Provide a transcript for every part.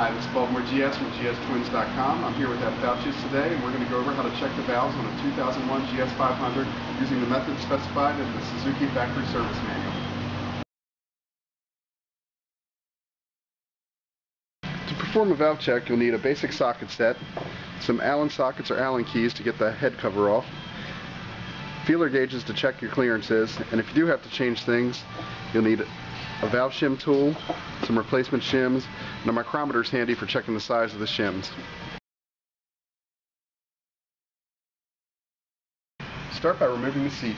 Hi, this is Baltimore GS from GSTwins.com. I'm here with F Vouches today, and we're going to go over how to check the valves on a 2001 GS500 using the method specified in the Suzuki factory service manual. To perform a valve check, you'll need a basic socket set, some Allen sockets or Allen keys to get the head cover off, feeler gauges to check your clearances, and if you do have to change things, you'll need a valve shim tool, some replacement shims, and a micrometer is handy for checking the size of the shims. Start by removing the seat.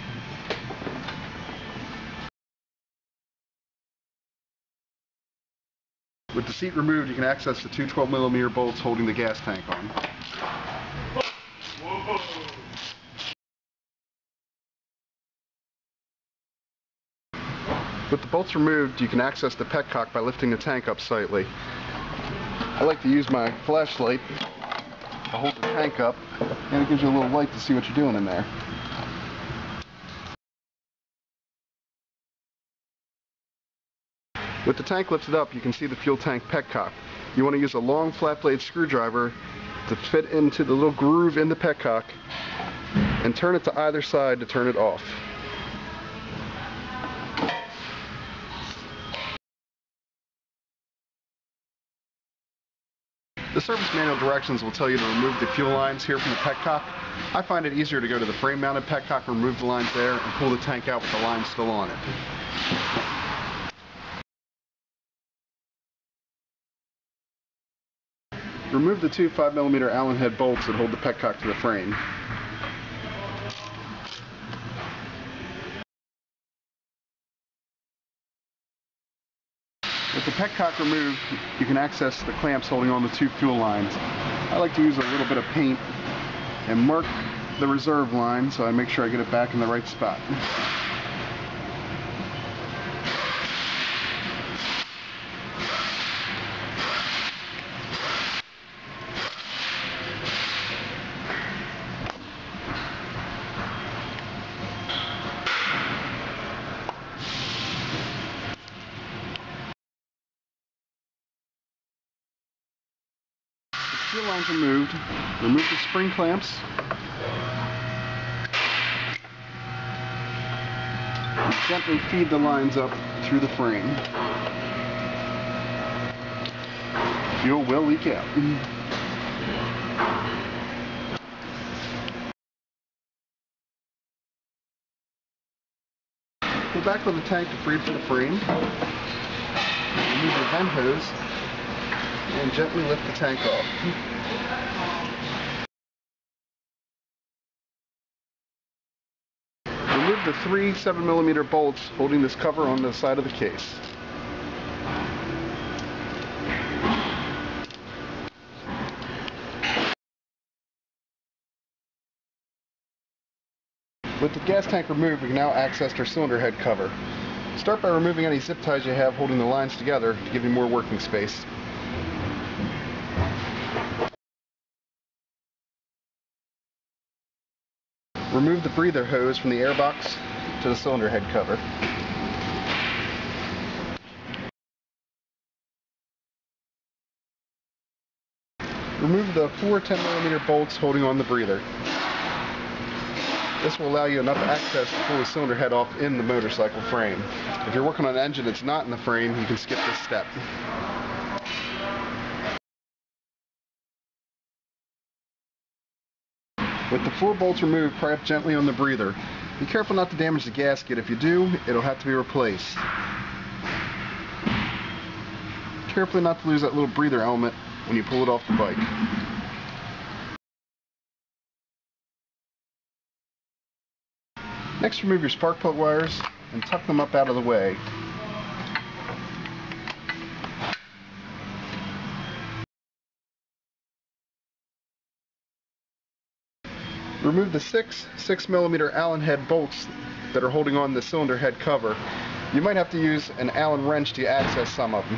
With the seat removed, you can access the two 12mm bolts holding the gas tank on. With the bolts removed, you can access the petcock by lifting the tank up slightly. I like to use my flashlight to hold the tank up, and it gives you a little light to see what you're doing in there. With the tank lifted up, you can see the fuel tank petcock. You want to use a long flat blade screwdriver to fit into the little groove in the petcock and turn it to either side to turn it off. The service manual directions will tell you to remove the fuel lines here from the petcock. I find it easier to go to the frame-mounted petcock and remove the lines there and pull the tank out with the lines still on it. Remove the two 5mm Allen head bolts that hold the petcock to the frame. With the petcock removed, you can access the clamps holding on the two fuel lines. I like to use a little bit of paint and mark the reserve line so I make sure I get it back in the right spot. Fuel lines removed, remove the spring clamps, and gently feed the lines up through the frame. Fuel will leak out. Go back with the tank to free from the frame. Remove the vent hose and gently lift the tank off. Remove the three 7mm bolts holding this cover on the side of the case. With the gas tank removed, we can now access our cylinder head cover. Start by removing any zip ties you have holding the lines together to give you more working space. Remove the breather hose from the air box to the cylinder head cover. Remove the four 10mm bolts holding on the breather. This will allow you enough access to pull the cylinder head off in the motorcycle frame. If you're working on an engine that's not in the frame, you can skip this step. With the four bolts removed, pry up gently on the breather. Be careful not to damage the gasket. If you do, it'll have to be replaced. Carefully not to lose that little breather element when you pull it off the bike. Next, remove your spark plug wires and tuck them up out of the way. Remove the six 6mm Allen head bolts that are holding on the cylinder head cover. You might have to use an Allen wrench to access some of them.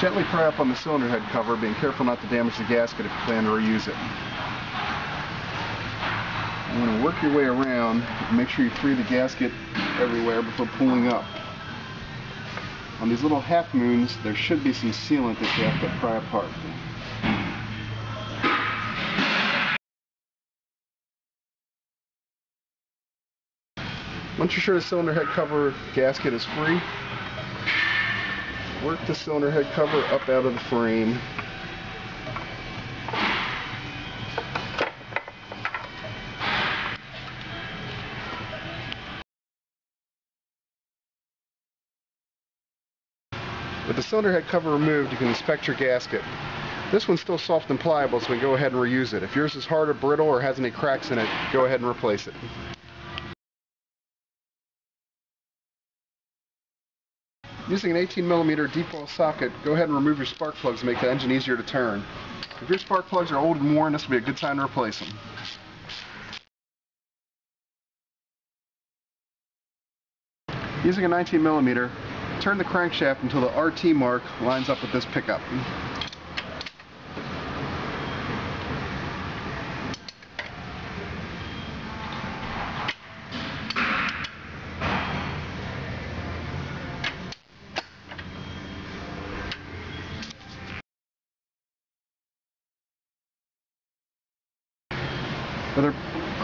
Gently pry up on the cylinder head cover, being careful not to damage the gasket if you plan to reuse it. You want to work your way around and make sure you free the gasket everywhere before pulling up. On these little half moons, there should be some sealant that you have to pry apart. Once you're sure the cylinder head cover gasket is free, work the cylinder head cover up out of the frame. With the cylinder head cover removed, you can inspect your gasket. This one's still soft and pliable, so we can go ahead and reuse it. If yours is hard or brittle or has any cracks in it, go ahead and replace it. Using an 18mm deep well socket, go ahead and remove your spark plugs to make the engine easier to turn. If your spark plugs are old and worn, this will be a good time to replace them. Using a 19mm, turn the crankshaft until the RT mark lines up with this pickup. With our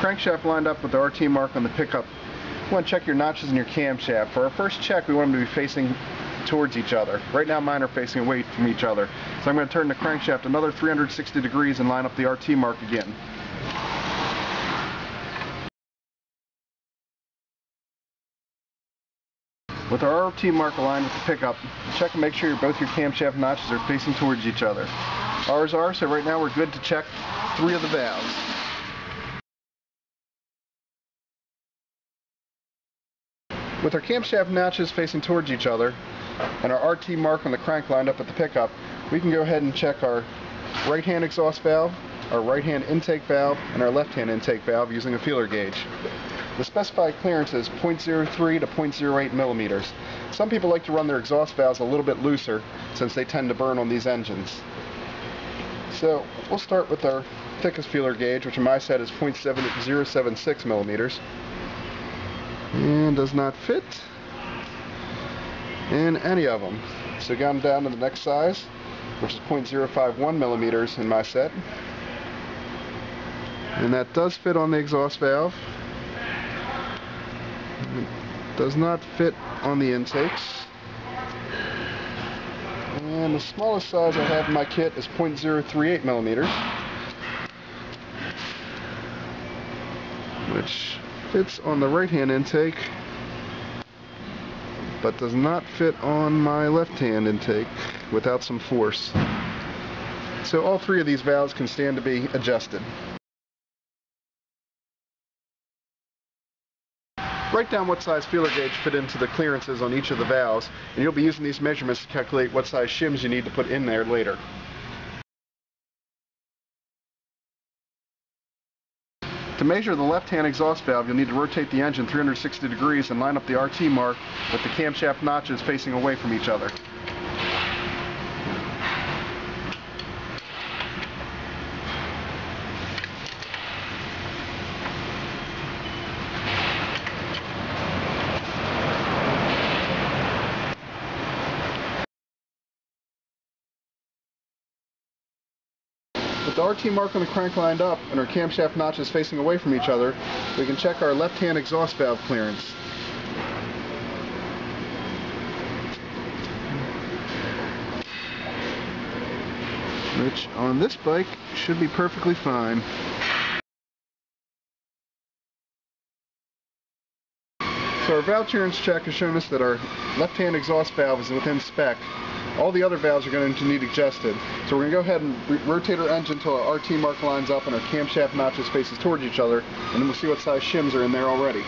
crankshaft lined up with the RT mark on the pickup, you want to check your notches in your camshaft. For our first check, we want them to be facing towards each other. Right now mine are facing away from each other. So I'm going to turn the crankshaft another 360 degrees and line up the RT mark again. With our RT mark aligned with the pickup, check and make sure both your camshaft notches are facing towards each other. Ours are, so right now we're good to check 3 of the valves. With our camshaft notches facing towards each other and our RT mark on the crank lined up at the pickup, we can go ahead and check our right-hand exhaust valve, our right-hand intake valve, and our left-hand intake valve using a feeler gauge. The specified clearance is 0.03 to 0.08 millimeters. Some people like to run their exhaust valves a little bit looser since they tend to burn on these engines. So we'll start with our thickest feeler gauge, which in my set is 0.076 millimeters. And does not fit in any of them. So got them down to the next size, which is 0.051 millimeters in my set. And that does fit on the exhaust valve. It does not fit on the intakes. And the smallest size I have in my kit is 0.038 millimeters, which fits on the right-hand intake, but does not fit on my left-hand intake without some force. So all 3 of these valves can stand to be adjusted. Write down what size feeler gauge fit into the clearances on each of the valves, and you'll be using these measurements to calculate what size shims you need to put in there later. To measure the left-hand exhaust valve, you'll need to rotate the engine 360 degrees and line up the RT mark with the camshaft notches facing away from each other. With the RT mark on the crank lined up and our camshaft notches facing away from each other, we can check our left-hand exhaust valve clearance. Which on this bike should be perfectly fine. So our valve clearance check has shown us that our left-hand exhaust valve is within spec. All the other valves are going to need adjusted. So we're going to go ahead and rotate our engine until our RT mark lines up and our camshaft notches faces towards each other, and then we'll see what size shims are in there already.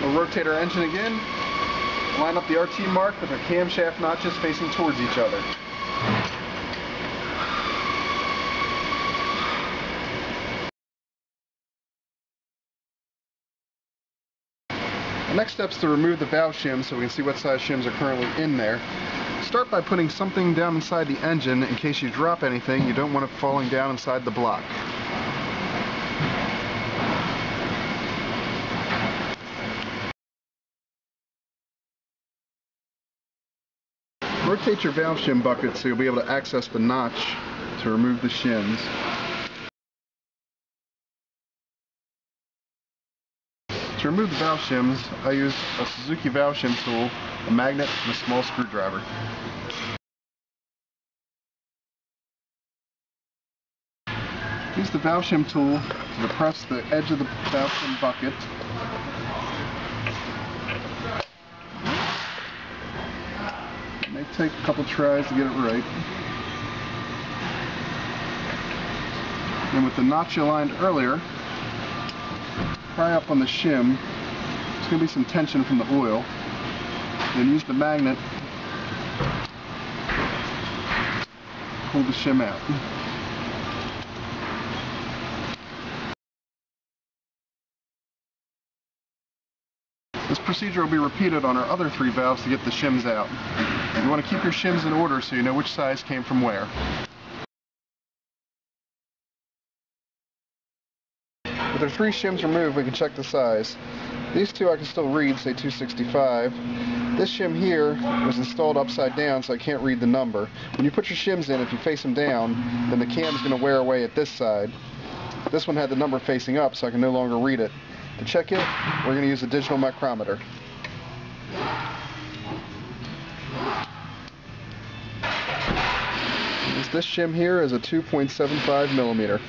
We'll rotate our engine again, line up the RT mark with our camshaft notches facing towards each other. The next step is to remove the valve shims so we can see what size shims are currently in there. Start by putting something down inside the engine in case you drop anything. You don't want it falling down inside the block. Rotate your valve shim bucket so you'll be able to access the notch to remove the shims. To remove the valve shims, I use a Suzuki valve shim tool, a magnet, and a small screwdriver. Use the valve shim tool to depress the edge of the valve shim bucket. It may take a couple tries to get it right. And with the notch you aligned earlier, pry up on the shim. There's going to be some tension from the oil. Then use the magnet to pull the shim out. This procedure will be repeated on our other 3 valves to get the shims out. You want to keep your shims in order so you know which size came from where. With our 3 shims removed, we can check the size. These 2 I can still read, say 265. This shim here was installed upside down, so I can't read the number. When you put your shims in, if you face them down, then the cam is going to wear away at this side. This one had the number facing up, so I can no longer read it. To check it, we're going to use a digital micrometer. This shim here is a 2.75 millimeter.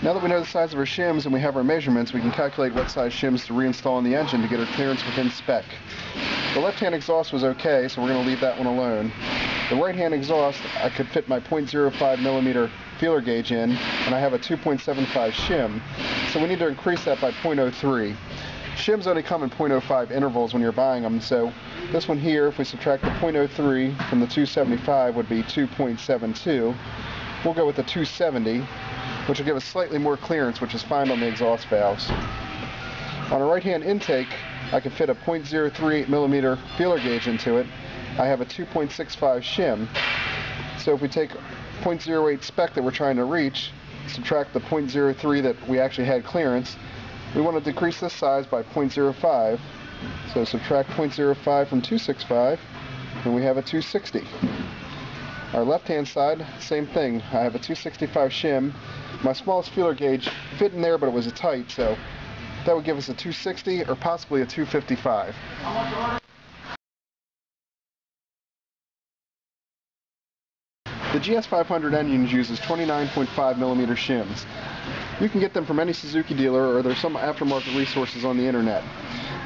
Now that we know the size of our shims and we have our measurements, we can calculate what size shims to reinstall in the engine to get our clearance within spec. The left-hand exhaust was okay, so we're going to leave that one alone. The right-hand exhaust, I could fit my 0.05 millimeter feeler gauge in, and I have a 2.75 shim, so we need to increase that by 0.03. Shims only come in 0.05 intervals when you're buying them, so this one here, if we subtract the 0.03 from the 275, would be 2.72. We'll go with the 270, which will give us slightly more clearance, which is fine on the exhaust valves. On a right-hand intake, I can fit a 0.03 millimeter feeler gauge into it. I have a 2.65 shim, so if we take 0.08 spec that we're trying to reach, subtract the 0.03 that we actually had clearance, we want to decrease this size by 0.05, so subtract 0.05 from 265, and we have a 260. Our left-hand side, same thing. I have a 265 shim. My smallest feeler gauge fit in there, but it was tight, so that would give us a 260 or possibly a 255. The GS500 engine uses 29.5 millimeter shims. You can get them from any Suzuki dealer, or there's some aftermarket resources on the internet.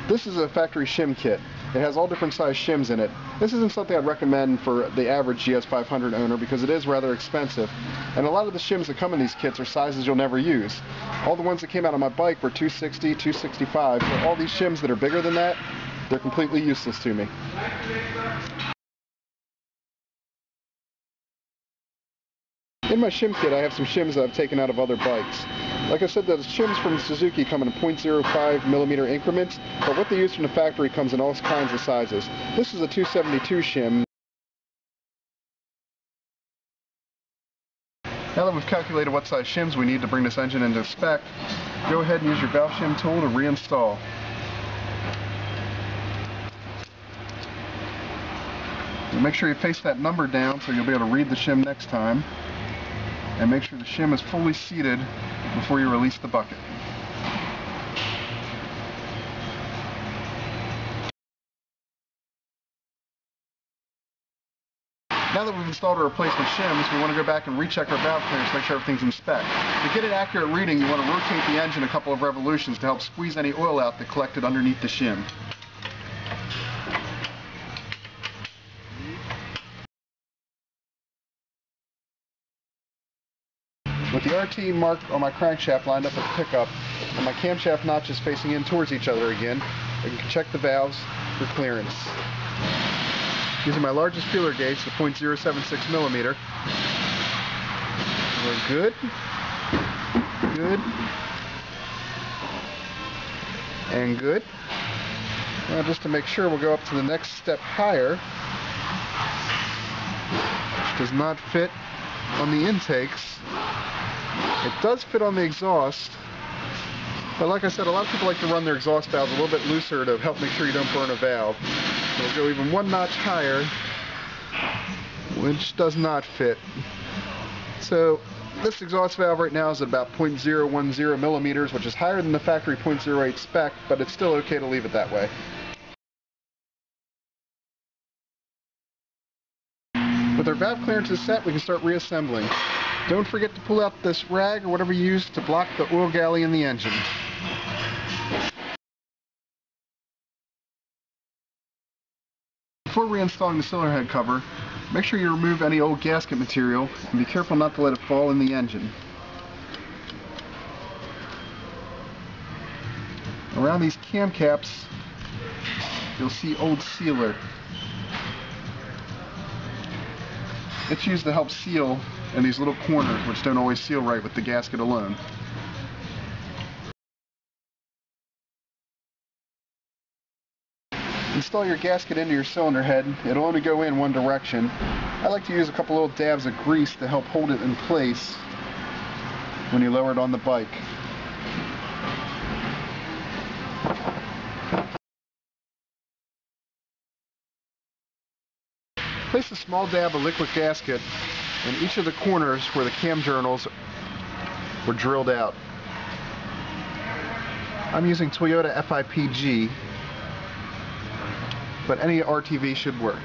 This is a factory shim kit. It has all different size shims in it. This isn't something I'd recommend for the average GS500 owner because it is rather expensive. And a lot of the shims that come in these kits are sizes you'll never use. All the ones that came out on my bike were 260, 265. So all these shims that are bigger than that, they're completely useless to me. In my shim kit, I have some shims that I've taken out of other bikes. Like I said, the shims from Suzuki come in 0.05 millimeter increments, but what they use from the factory comes in all kinds of sizes. This is a 272 shim. Now that we've calculated what size shims we need to bring this engine into spec, go ahead and use your valve shim tool to reinstall. And make sure you face that number down so you'll be able to read the shim next time. And make sure the shim is fully seated before you release the bucket. Now that we've installed our replacement shims, we want to go back and recheck our valve clearance to make sure everything's in spec. To get an accurate reading, you want to rotate the engine a couple of revolutions to help squeeze any oil out that collected underneath the shim. With the RT mark on my crankshaft lined up at the pickup, and my camshaft notches facing in towards each other again, I can check the valves for clearance. Using my largest feeler gauge, the 0.076 millimeter. We're good. Good. And good. Now just to make sure, we'll go up to the next step higher, which does not fit on the intakes. It does fit on the exhaust, but like I said, a lot of people like to run their exhaust valves a little bit looser to help make sure you don't burn a valve. So we'll go even one notch higher, which does not fit. So this exhaust valve right now is at about 0.010 millimeters, which is higher than the factory 0.08 spec, but it's still okay to leave it that way. With our valve clearances set, we can start reassembling. Don't forget to pull out this rag or whatever you use to block the oil galley in the engine. Before reinstalling the cylinder head cover, make sure you remove any old gasket material and be careful not to let it fall in the engine. Around these cam caps, you'll see old sealer. It's used to help seal in these little corners which don't always seal right with the gasket alone. Install your gasket into your cylinder head. It'll only go in one direction. I like to use a couple little dabs of grease to help hold it in place when you lower it on the bike. Place a small dab of liquid gasket in each of the corners where the cam journals were drilled out. I'm using Toyota FIPG, but any RTV should work.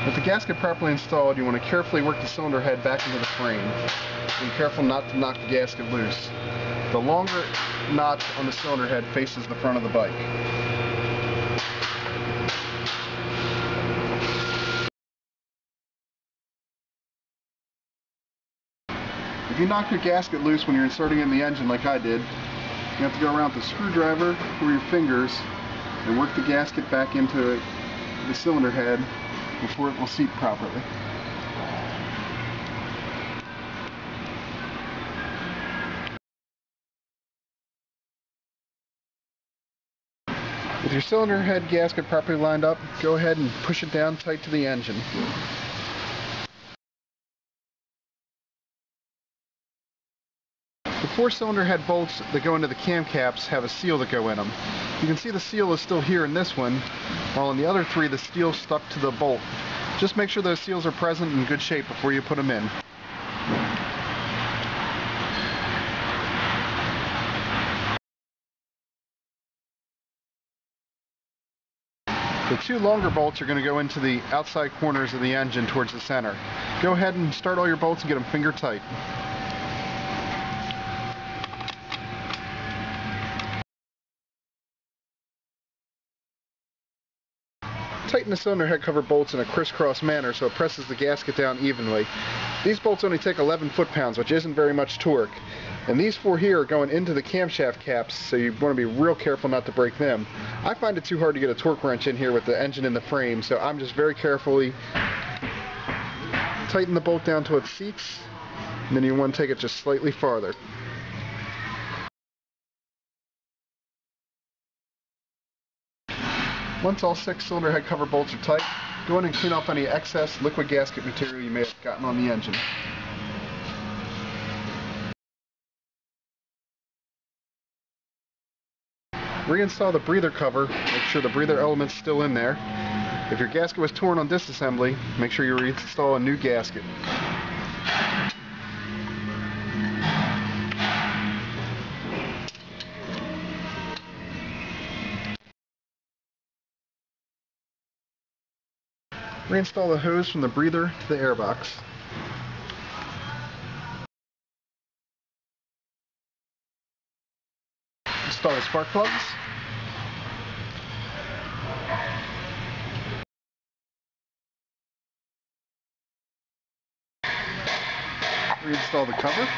With the gasket properly installed, you want to carefully work the cylinder head back into the frame. Be careful not to knock the gasket loose. The longer notch on the cylinder head faces the front of the bike. If you knock your gasket loose when you're inserting it in the engine like I did, you have to go around with the screwdriver or your fingers and work the gasket back into the cylinder head before it will seat properly. With your cylinder head gasket properly lined up, go ahead and push it down tight to the engine. The 4 cylinder head bolts that go into the cam caps have a seal that go in them. You can see the seal is still here in this one, while in the other 3 the seal stuck to the bolt. Just make sure those seals are present and in good shape before you put them in. The 2 longer bolts are going to go into the outside corners of the engine towards the center. Go ahead and start all your bolts and get them finger tight. Tighten the cylinder head cover bolts in a crisscross manner so it presses the gasket down evenly. These bolts only take 11 foot-pounds, which isn't very much torque. And these 4 here are going into the camshaft caps, so you want to be real careful not to break them. I find it too hard to get a torque wrench in here with the engine in the frame, so I'm just very carefully tighten the bolt down to its seats, and then you want to take it just slightly farther. Once all 6 cylinder head cover bolts are tight, go in and clean off any excess liquid gasket material you may have gotten on the engine. Reinstall the breather cover, make sure the breather element's still in there. If your gasket was torn on disassembly, make sure you reinstall a new gasket. Reinstall the hose from the breather to the airbox. Install the spark plugs. Reinstall the cover.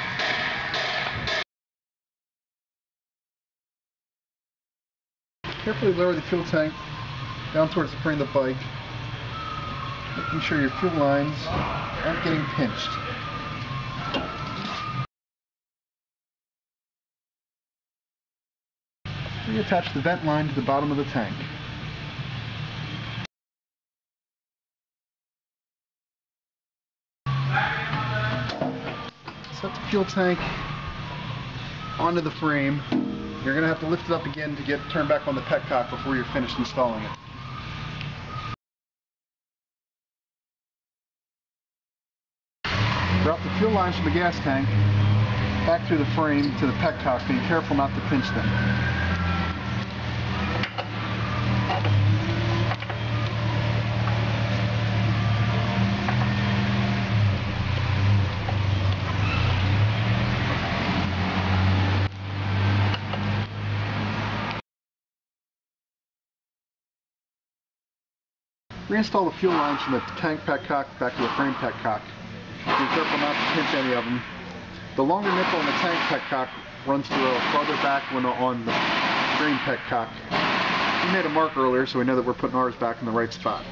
Carefully lower the fuel tank down towards the frame of the bike, making sure your fuel lines aren't getting pinched. Reattach the vent line to the bottom of the tank. Set the fuel tank onto the frame. You're going to have to lift it up again to get turned back on the petcock before you're finished installing it. Drop the fuel lines from the gas tank back through the frame to the petcock, being careful not to pinch them. Reinstall the fuel lines from the tank petcock back to the frame petcock. Be careful not to pinch any of them. The longer nipple on the tank petcock runs through farther back when on the frame petcock. We made a mark earlier, so we know that we're putting ours back in the right spot.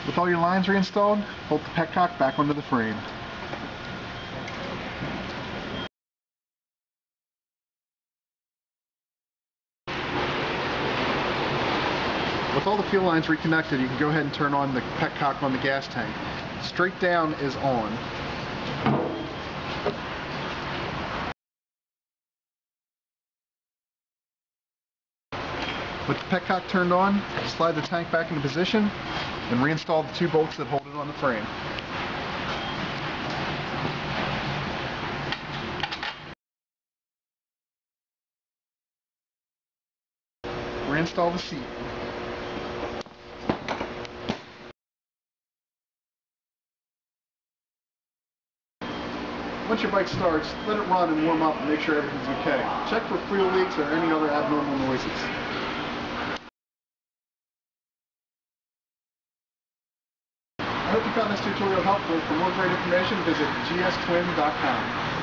With all your lines reinstalled, hold the petcock back onto the frame. With all the fuel lines reconnected, you can go ahead and turn on the petcock on the gas tank. Straight down is on. With the petcock turned on, slide the tank back into position and reinstall the 2 bolts that hold it on the frame. Reinstall the seat. Once your bike starts, let it run and warm up and make sure everything's okay. Check for fuel leaks or any other abnormal noises. I hope you found this tutorial helpful. For more great information, visit gstwin.com.